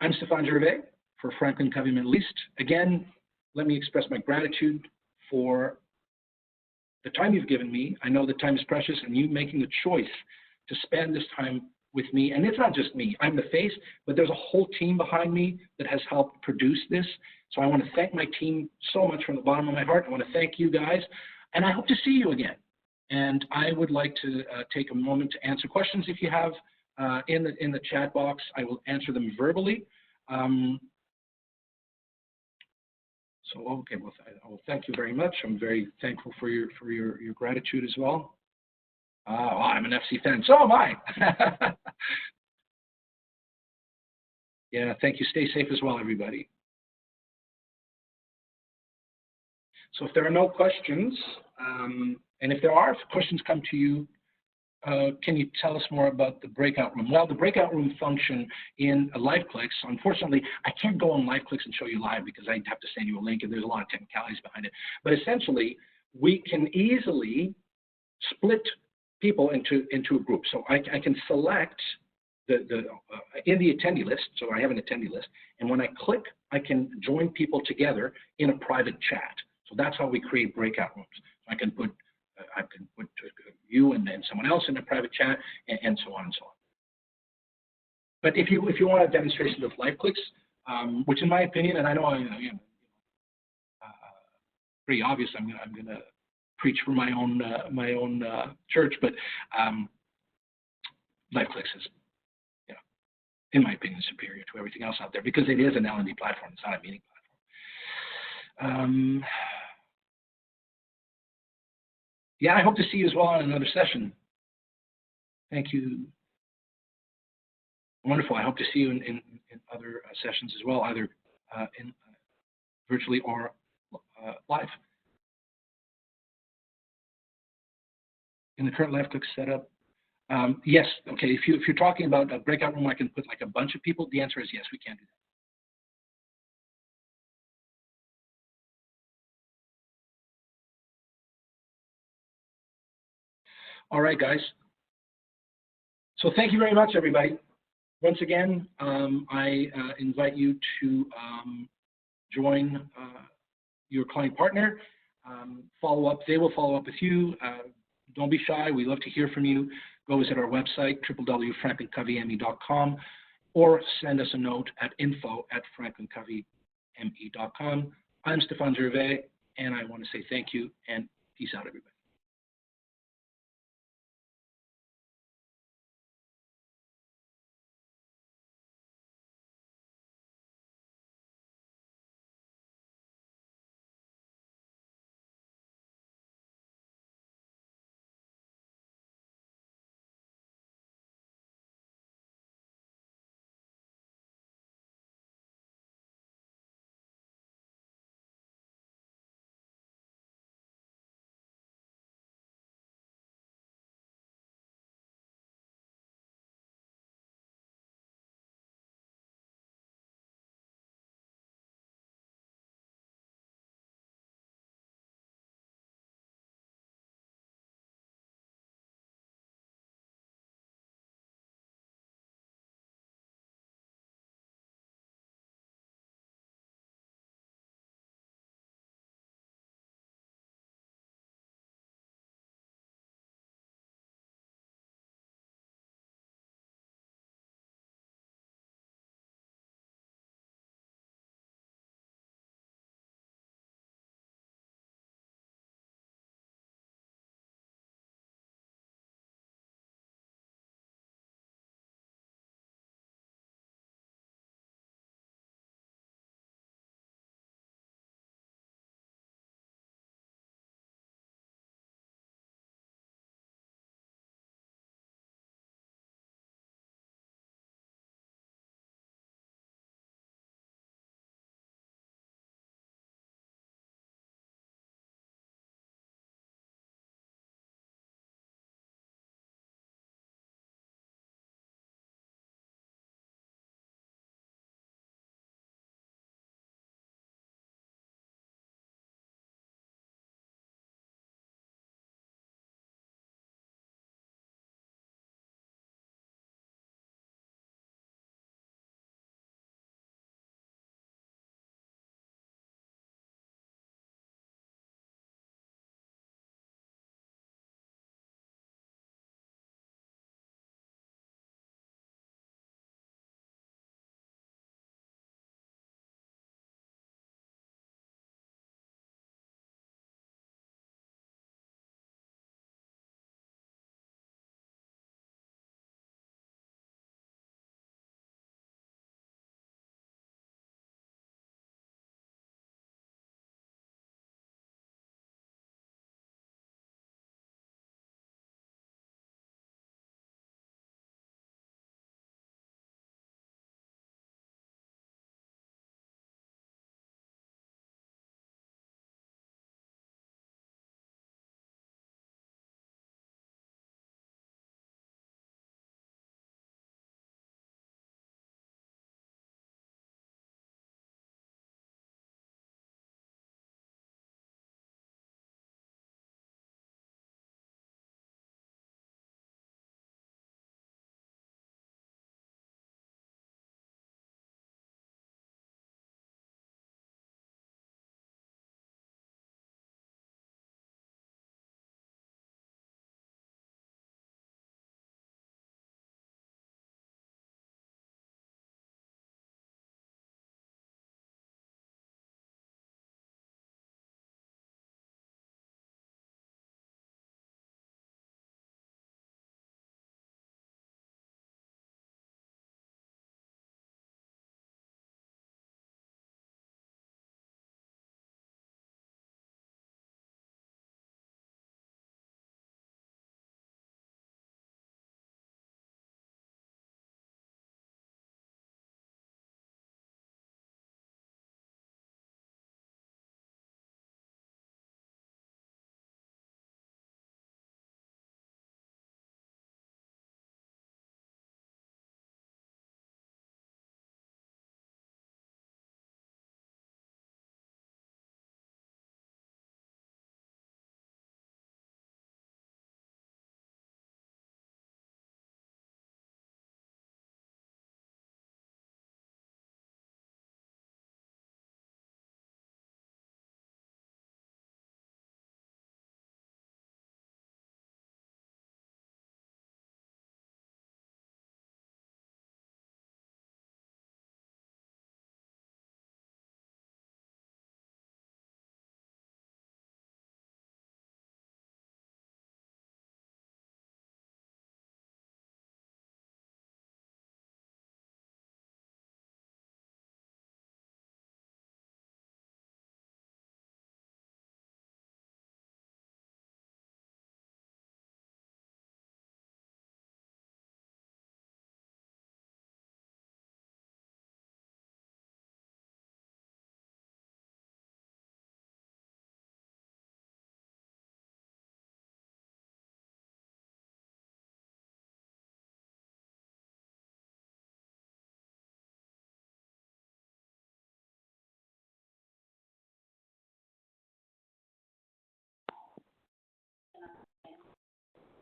I'm Stéphane Gervais for Franklin Covey Middle East. Again, let me express my gratitude for the time you've given me. I know that time is precious, and you making the choice to spend this time with me. And it's not just me. I'm the face, but there's a whole team behind me that has helped produce this. So I want to thank my team so much from the bottom of my heart. I want to thank you guys, and I hope to see you again. And I would like to take a moment to answer questions if you have in the chat box. I will answer them verbally. So, okay, well, thank you very much. I'm very thankful for your gratitude as well. Oh, I'm an FC fan. So am I. Yeah, thank you. Stay safe as well, everybody. So if there are no questions, and if there are, if questions come to you, can you tell us more about the breakout room? Well, the breakout room function in LiveClicks, unfortunately, I can't go on LiveClicks and show you live because I'd have to send you a link, and there's a lot of technicalities behind it. But essentially, we can easily split people into a group. So I can select in the attendee list, so I have an attendee list, and when I click, I can join people together in a private chat. So that's how we create breakout rooms. I can put you and then someone else in a private chat, and so on and so on. But if you want a demonstration of LiveClicks, which in my opinion, and I know I'm pretty obvious, I'm going to preach for my own church, but LiveClicks is, in my opinion, superior to everything else out there because it is an L&D platform. It's not a meeting platform. Yeah, I hope to see you as well on another session. Thank you. Wonderful. I hope to see you in other sessions as well, either virtually or live. In the current LiveClick setup, yes. Okay. If you're talking about a breakout room, I can put like a bunch of people. The answer is yes. We can do that. All right, guys. So thank you very much, everybody. Once again, I invite you to join your client partner, follow up. They will follow up with you. Don't be shy. We love to hear from you. Go visit our website, www.franklincoveyme.com, or send us a note at info@franklincoveyme.com. I'm Stefan Gervais, and I want to say thank you and peace out, everybody.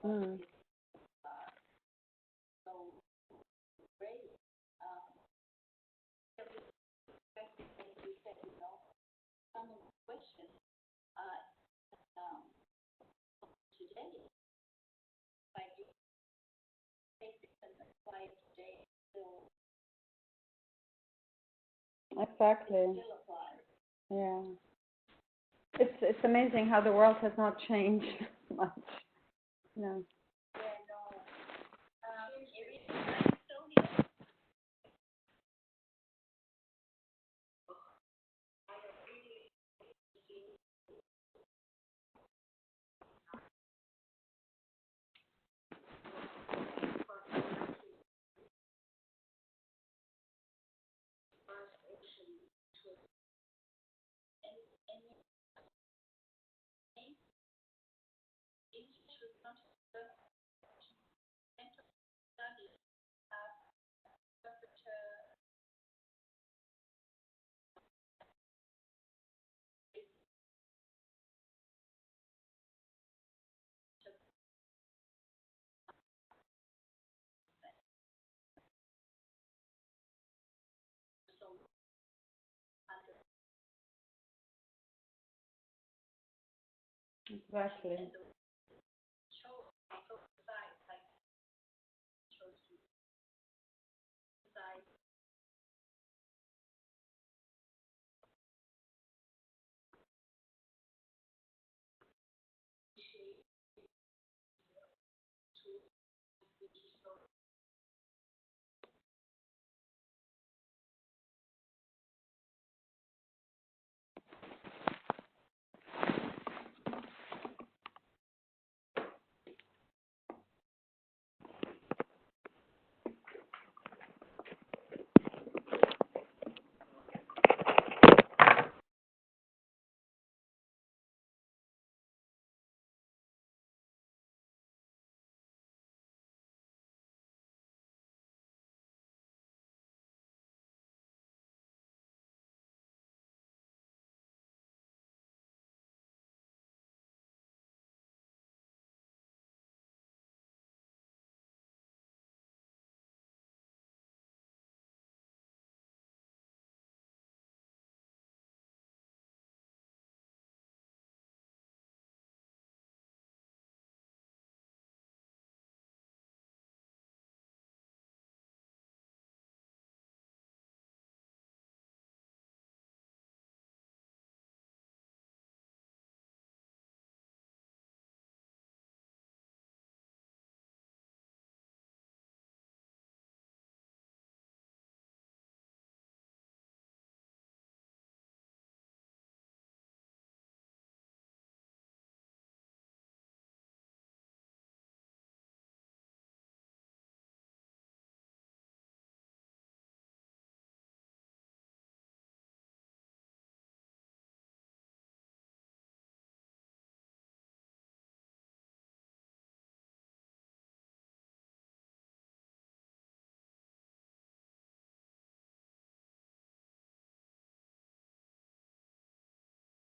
Mm. Exactly. Yeah. It's amazing how the world has not changed much. No. Exactly.